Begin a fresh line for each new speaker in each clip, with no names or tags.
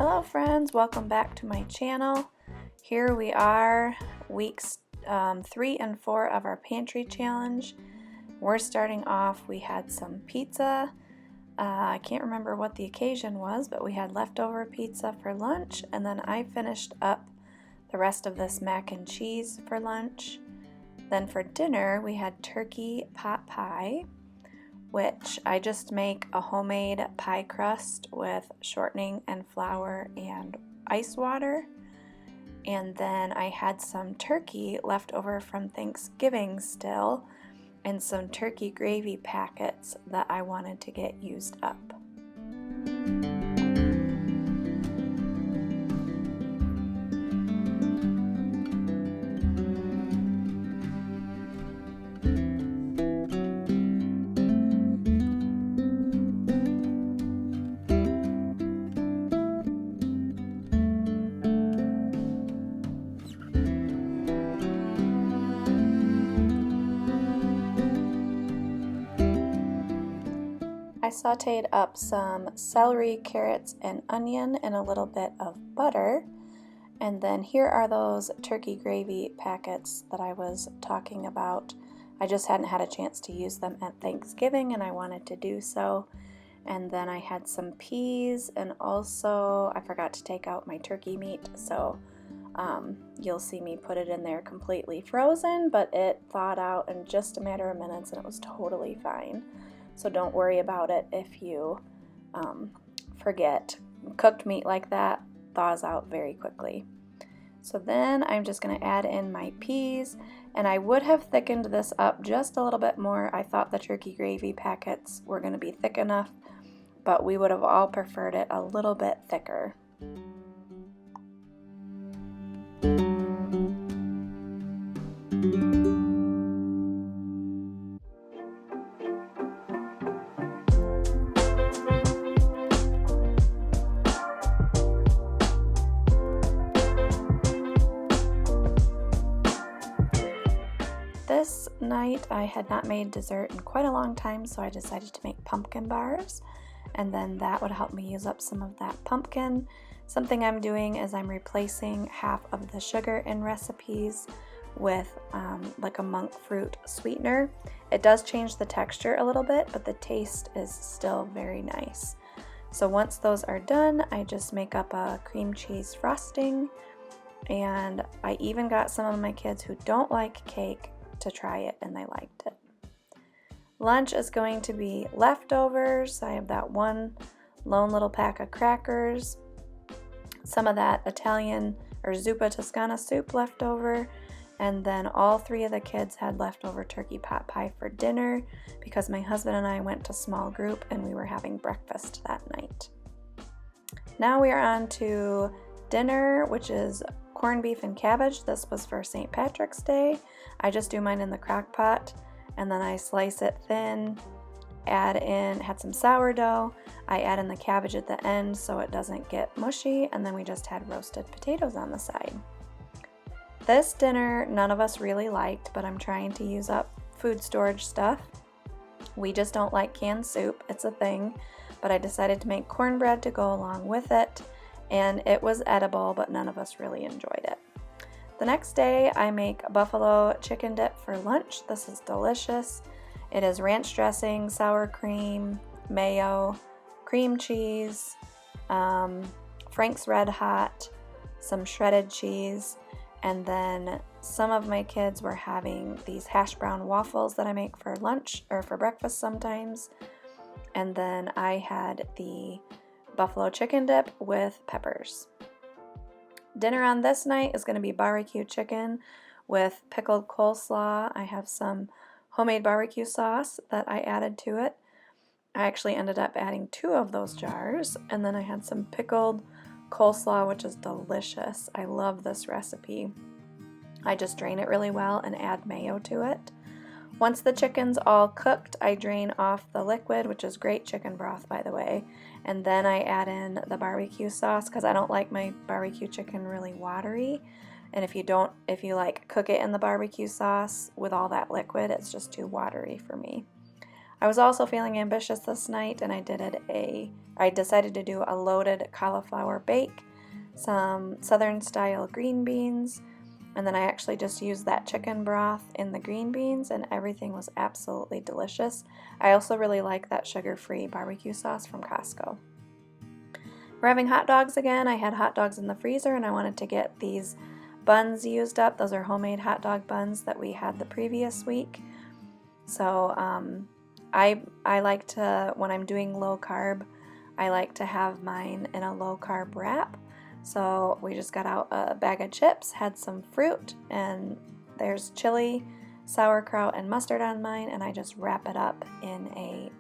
Hello friends, welcome back to my channel. Here we are, weeks 3 and 4 of our pantry challenge. We're starting off, we had some pizza. I can't remember what the occasion was, but we had leftover pizza for lunch, and then I finished up the rest of this mac and cheese for lunch. Then for dinner, we had turkey pot pie, which I just make a homemade pie crust with shortening and flour and ice water. And then I had some turkey left over from Thanksgiving still, and some turkey gravy packets that I wanted to get used up. I sauteed up some celery, carrots, and onion in a little bit of butter. And then here are those turkey gravy packets that I was talking about. I just hadn't had a chance to use them at Thanksgiving and I wanted to do so. And then I had some peas, and also I forgot to take out my turkey meat, so you'll see me put it in there completely frozen, but it thawed out in just a matter of minutes and it was totally fine. So don't worry about it if you forget. Cooked meat like that thaws out very quickly. So then I'm just going to add in my peas, and I would have thickened this up just a little bit more. I thought the turkey gravy packets were going to be thick enough, but we would have all preferred it a little bit thicker. This night I had not made dessert in quite a long time, so I decided to make pumpkin bars, and then that would help me use up some of that pumpkin. Something I'm doing is I'm replacing half of the sugar in recipes with like a monk fruit sweetener. It does change the texture a little bit, but the taste is still very nice. So once those are done, I just make up a cream cheese frosting, and I even got some of my kids who don't like cake to try it, and they liked it. Lunch is going to be leftovers. I have that one lone little pack of crackers, some of that Italian or zuppa Toscana soup left over, and then all 3 of the kids had leftover turkey pot pie for dinner because my husband and I went to small group and we were having breakfast that night. Now we are on to dinner, which is corned beef and cabbage. This was for St. Patrick's Day. I just do mine in the crock pot, and then I slice it thin, had some sourdough. I add in the cabbage at the end so it doesn't get mushy, and then we just had roasted potatoes on the side. This dinner none of us really liked, but I'm trying to use up food storage stuff. We just don't like canned soup. It's a thing, but I decided to make cornbread to go along with it, and it was edible, but none of us really enjoyed it. The next day I make buffalo chicken dip for lunch. This is delicious. It is ranch dressing, sour cream, mayo, cream cheese, Frank's Red Hot, some shredded cheese, and then some of my kids were having these hash brown waffles that I make for lunch or for breakfast sometimes. And then I had the buffalo chicken dip with peppers. Dinner on this night is going to be barbecue chicken with pickled coleslaw. I have some homemade barbecue sauce that I added to it. I actually ended up adding 2 of those jars, and then I had some pickled coleslaw, which is delicious. I love this recipe. I just drain it really well and add mayo to it. Once the chicken's all cooked, I drain off the liquid, which is great chicken broth, by the way, and then I add in the barbecue sauce because I don't like my barbecue chicken really watery. And if you like cook it in the barbecue sauce with all that liquid, it's just too watery for me. I was also feeling ambitious this night, and I decided to do a loaded cauliflower bake, some southern style green beans, and then I actually just used that chicken broth in the green beans, and everything was absolutely delicious. I also really like that sugar-free barbecue sauce from Costco. We're having hot dogs again. I had hot dogs in the freezer, and I wanted to get these buns used up. Those are homemade hot dog buns that we had the previous week. So I like to, when I'm doing low carb, I like to have mine in a low carb wrap. So we just got out a bag of chips, had some fruit, and there's chili, sauerkraut, and mustard on mine, and I just wrap it up in a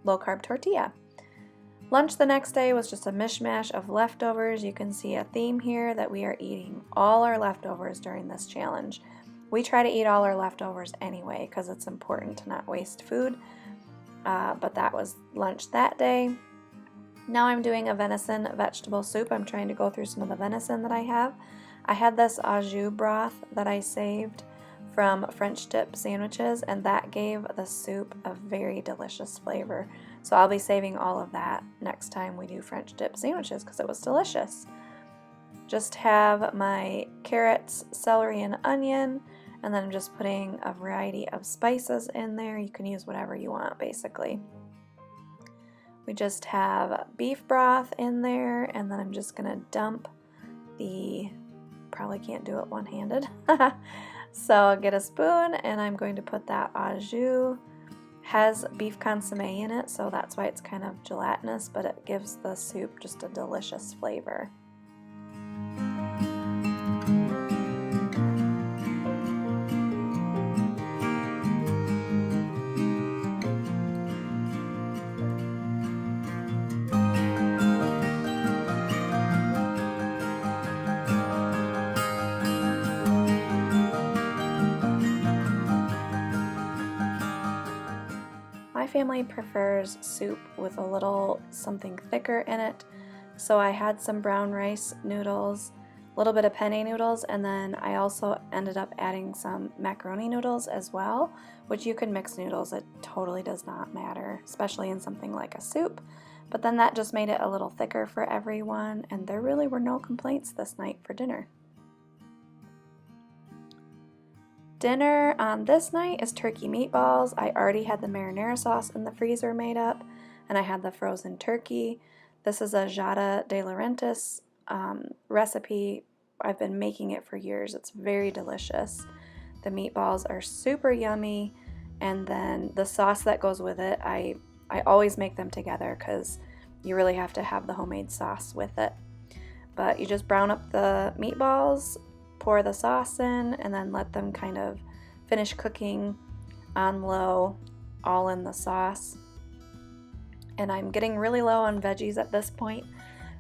low carb tortilla. Lunch the next day was just a mishmash of leftovers. You can see a theme here that we are eating all our leftovers during this challenge. We try to eat all our leftovers anyway because it's important to not waste food, but that was lunch that day. Now I'm doing a venison vegetable soup. I'm trying to go through some of the venison that I have. I had this au jus broth that I saved from French dip sandwiches, and that gave the soup a very delicious flavor. So I'll be saving all of that next time we do French dip sandwiches because it was delicious. Just have my carrots, celery, and onion, and then I'm just putting a variety of spices in there. You can use whatever you want, basically. We just have beef broth in there, and then I'm just gonna dump probably can't do it one-handed. So I'll get a spoon, and I'm going to put that au jus. Has beef consomme in it, so that's why it's kind of gelatinous, but it gives the soup just a delicious flavor. My family prefers soup with a little something thicker in it, so I had some brown rice noodles, a little bit of penne noodles, and then I also ended up adding some macaroni noodles as well, which you can mix noodles. It totally does not matter, especially in something like a soup. But then that just made it a little thicker for everyone, and there really were no complaints this night for dinner. Dinner on this night is turkey meatballs. I already had the marinara sauce in the freezer made up, and I had the frozen turkey. This is a Jada de Laurentiis recipe. I've been making it for years. It's very delicious. The meatballs are super yummy, and then the sauce that goes with it, I always make them together because you really have to have the homemade sauce with it. But you just brown up the meatballs, pour the sauce in, and then let them kind of finish cooking on low, all in the sauce. And I'm getting really low on veggies at this point,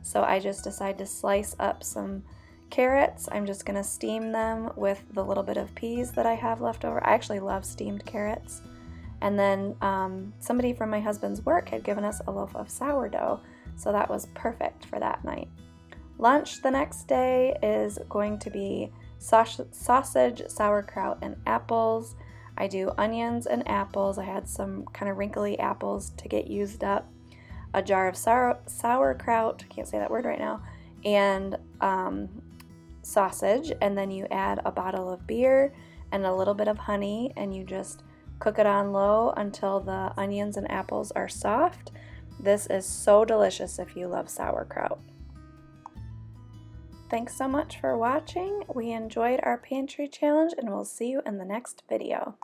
so I just decided to slice up some carrots. I'm just going to steam them with the little bit of peas that I have left over. I actually love steamed carrots. And then somebody from my husband's work had given us a loaf of sourdough, so that was perfect for that night. Lunch the next day is going to be sausage, sauerkraut, and apples. I do onions and apples. I had some kind of wrinkly apples to get used up. A jar of sauerkraut, can't say that word right now, and sausage. And then you add a bottle of beer and a little bit of honey, and you just cook it on low until the onions and apples are soft. This is so delicious if you love sauerkraut. Thanks so much for watching. We enjoyed our pantry challenge, and we'll see you in the next video.